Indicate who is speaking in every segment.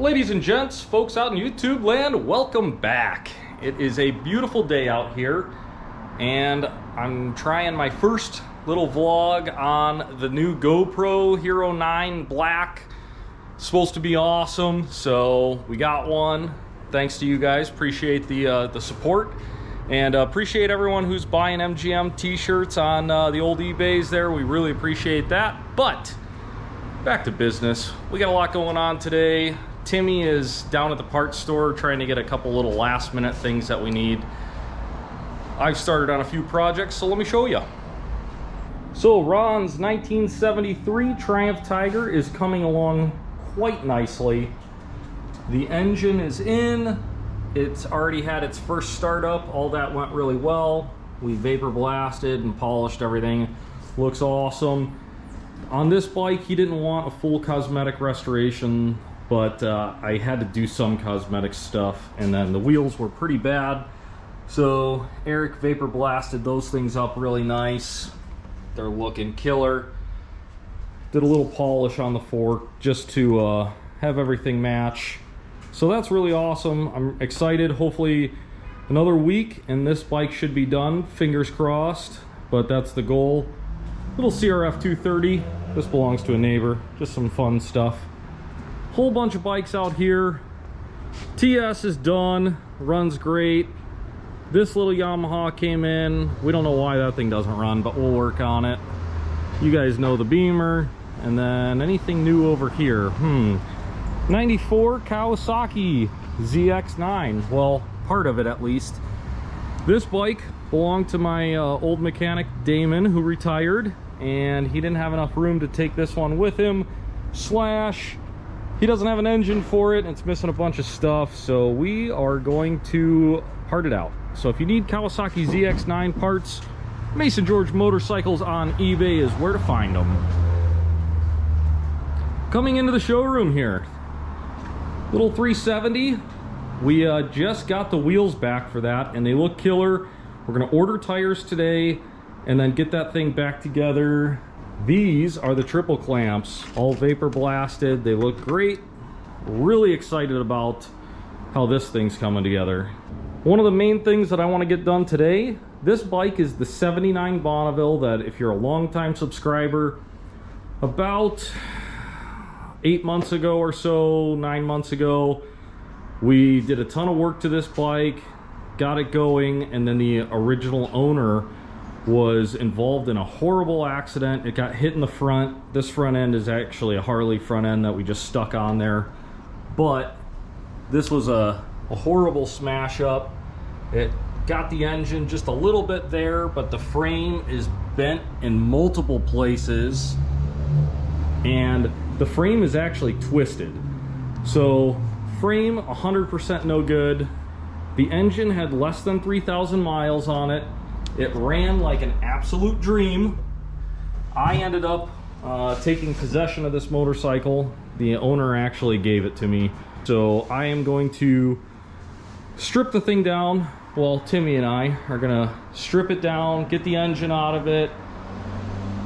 Speaker 1: Ladies and gents, folks out in YouTube land, welcome back. It is a beautiful day out here, and I'm trying my first little vlog on the new GoPro Hero 9 Black. It's supposed to be awesome, so we got one. Thanks to you guys, appreciate the support, and appreciate everyone who's buying MGM t-shirts on the old eBays there. We really appreciate that. But back to business. We got a lot going on today. Timmy is down at the parts store trying to get a couple little last minute things that we need. I've started on a few projects, so let me show you. So Ron's 1973 Triumph Tiger is coming along quite nicely. The engine is in. It's already had its first startup. All that went really well. We vapor blasted and polished everything. Looks awesome. On this bike, he didn't want a full cosmetic restoration, but I had to do some cosmetic stuff, and then the wheels were pretty bad. So Eric vapor blasted those things up really nice. They're looking killer. Did a little polish on the fork just to have everything match. So that's really awesome. I'm excited. Hopefully another week and this bike should be done. Fingers crossed, but that's the goal. Little CRF 230. This belongs to a neighbor. Just some fun stuff. Whole bunch of bikes out here. TS is done, runs great. This little Yamaha came in. We don't know why that thing doesn't run, but we'll work on it. You guys know the Beamer. And then anything new over here? 94 Kawasaki ZX9. Well, part of it at least. This bike belonged to my old mechanic Damon, who retired, and he didn't have enough room to take this one with him. He doesn't have an engine for it, and it's missing a bunch of stuff, so we are going to part it out. So if you need Kawasaki ZX9 parts, Mason George Motorcycles on eBay is where to find them. Coming into the showroom here, little 370. We just got the wheels back for that, and they look killer. We're gonna order tires today and then get that thing back together. These are the triple clamps, all vapor blasted. They look great. Really excited about how this thing's coming together. One of the main things that I want to get done today, this bike is the 79 Bonneville that, if you're a longtime subscriber, about 8 months ago or so, 9 months ago, we did a ton of work to this bike, got it going, and then the original owner was involved in a horrible accident. It got hit in the front. This front end is actually a Harley front end that we just stuck on there, but this was a horrible smash up. It got the engine just a little bit there, but the frame is bent in multiple places, and the frame is actually twisted. So frame 100% no good. The engine had less than 3,000 miles on it. It ran like an absolute dream. I ended up taking possession of this motorcycle. The owner actually gave it to me. So I am going to strip the thing down. Well, Timmy and I are gonna strip it down, get the engine out of it,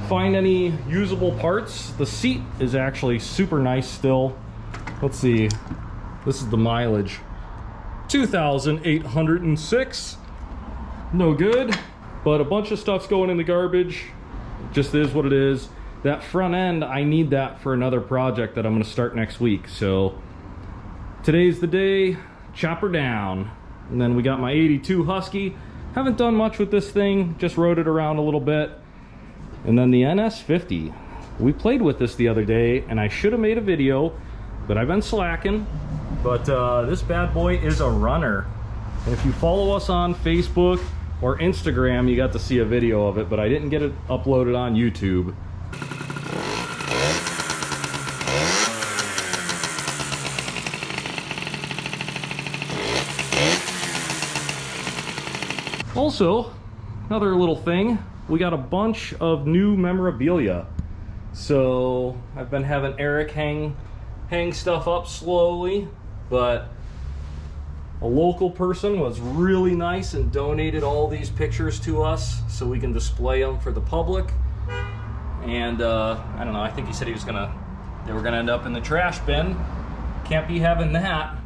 Speaker 1: find any usable parts. The seat is actually super nice still. Let's see, this is the mileage. 2,806. No good. But a bunch of stuff's going in the garbage. Just is what it is. That front end, I need that for another project that I'm gonna start next week. So today's the day, chop her down. And then we got my 82 Husky. Haven't done much with this thing, just rode it around a little bit. And then the NS50. We played with this the other day, and I should have made a video, but I've been slacking. But this bad boy is a runner. And if you follow us on Facebook or Instagram, you got to see a video of it, but I didn't get it uploaded on YouTube. Also, another little thing, we got a bunch of new memorabilia. So I've been having Eric hang stuff up slowly, but a local person was really nice and donated all these pictures to us so we can display them for the public. And I don't know, I think he said they were gonna end up in the trash bin. Can't be having that.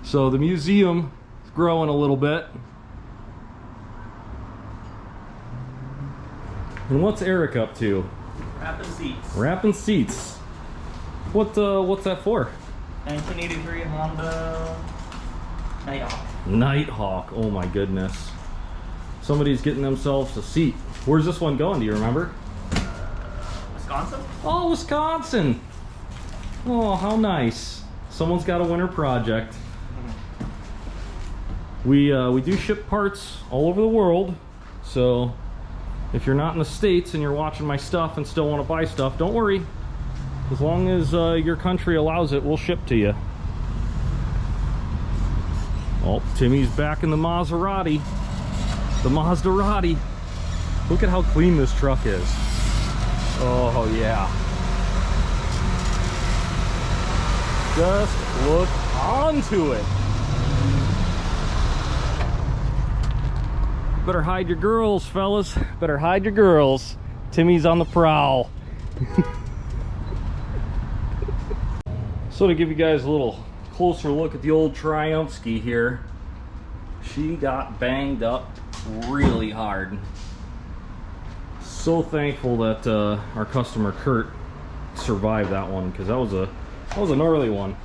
Speaker 1: So the museum is growing a little bit. And what's Eric up to?
Speaker 2: Wrapping seats.
Speaker 1: Wrapping seats. What's that for?
Speaker 2: 1983 Honda Nighthawk.
Speaker 1: Nighthawk. Oh my goodness. Somebody's getting themselves a seat. Where's this one going? Do you remember?
Speaker 2: Wisconsin?
Speaker 1: Oh, Wisconsin. Oh, how nice. Someone's got a winter project. We do ship parts all over the world, so if you're not in the States and you're watching my stuff and still want to buy stuff, don't worry. As long as your country allows it, we'll ship to you. Oh, Timmy's back in the Maserati. The Maserati. Look at how clean this truck is. Oh, yeah. Just look onto it. Better hide your girls, fellas. Better hide your girls. Timmy's on the prowl. So to give you guys a little closer look at the old Triumph ski here, she got banged up really hard. So thankful that our customer Kurt survived that one, because that was a gnarly one.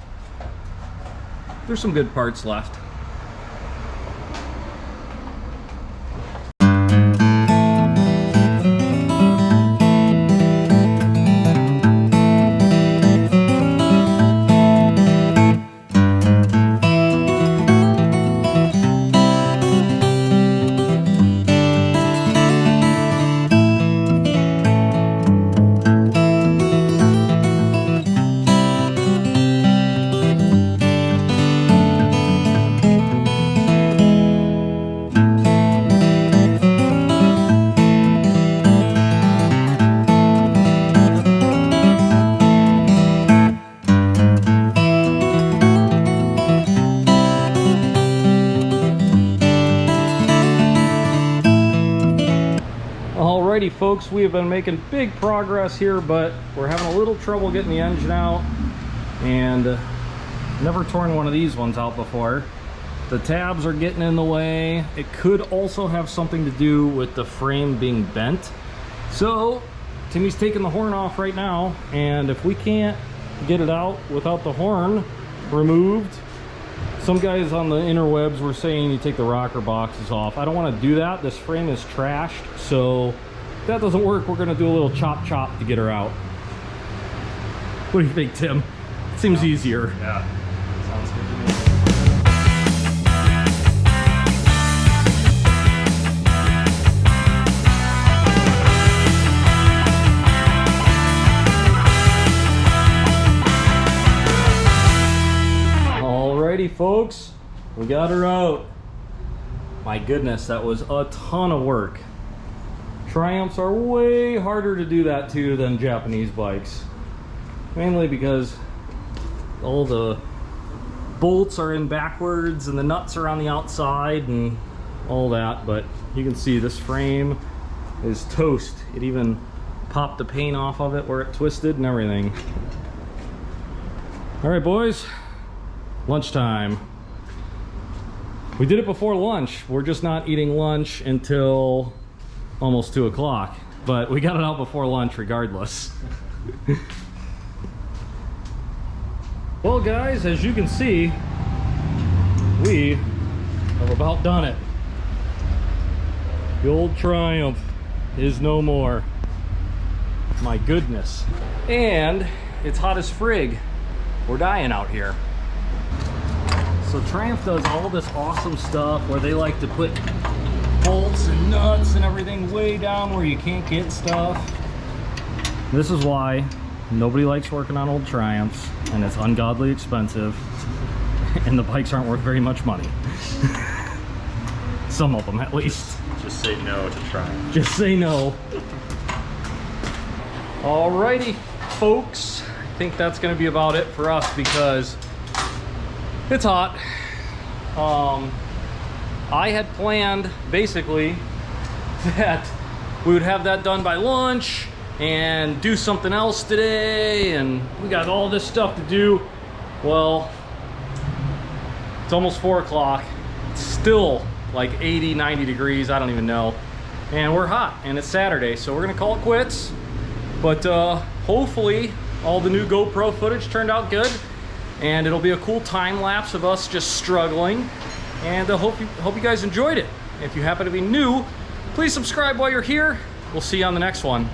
Speaker 1: There's some good parts left. Alrighty folks, we have been making big progress here, but we're having a little trouble getting the engine out, and never torn one of these ones out before. The tabs are getting in the way. It could also have something to do with the frame being bent. So Timmy's taking the horn off right now, and if we can't get it out without the horn removed, some guys on the interwebs were saying you take the rocker boxes off. I don't want to do that. This frame is trashed, so if that doesn't work, we're going to do a little chop to get her out. What do you think, Tim? It seems easier.
Speaker 2: Yeah, sounds good to me.
Speaker 1: Alrighty folks, we got her out. My goodness, that was a ton of work. Triumphs are way harder to do that to than Japanese bikes. Mainly because all the bolts are in backwards and the nuts are on the outside and all that, but you can see this frame is toast. It even popped the paint off of it where it twisted and everything. Alright boys, lunchtime. We did it before lunch. We're just not eating lunch until almost 2 o'clock, but we got it out before lunch regardless. Well guys, as you can see, we have about done it. The old Triumph is no more. My goodness. And it's hot as frig. We're dying out here. So Triumph does all this awesome stuff where they like to put bolts and nuts and everything way down where you can't get stuff. This is why nobody likes working on old Triumphs, and it's ungodly expensive, and the bikes aren't worth very much money. Some of them at least.
Speaker 2: Just say no to Triumph.
Speaker 1: Just say no. Alrighty folks, I think that's gonna be about it for us because it's hot. I had planned basically that we would have that done by lunch and do something else today, and we got all this stuff to do. Well, it's almost 4 o'clock. It's still like 80, 90 degrees, I don't even know. And we're hot, and it's Saturday, so we're gonna call it quits. But hopefully all the new GoPro footage turned out good, and it'll be a cool time lapse of us just struggling. And I hope you guys enjoyed it. If you happen to be new, please subscribe while you're here. We'll see you on the next one.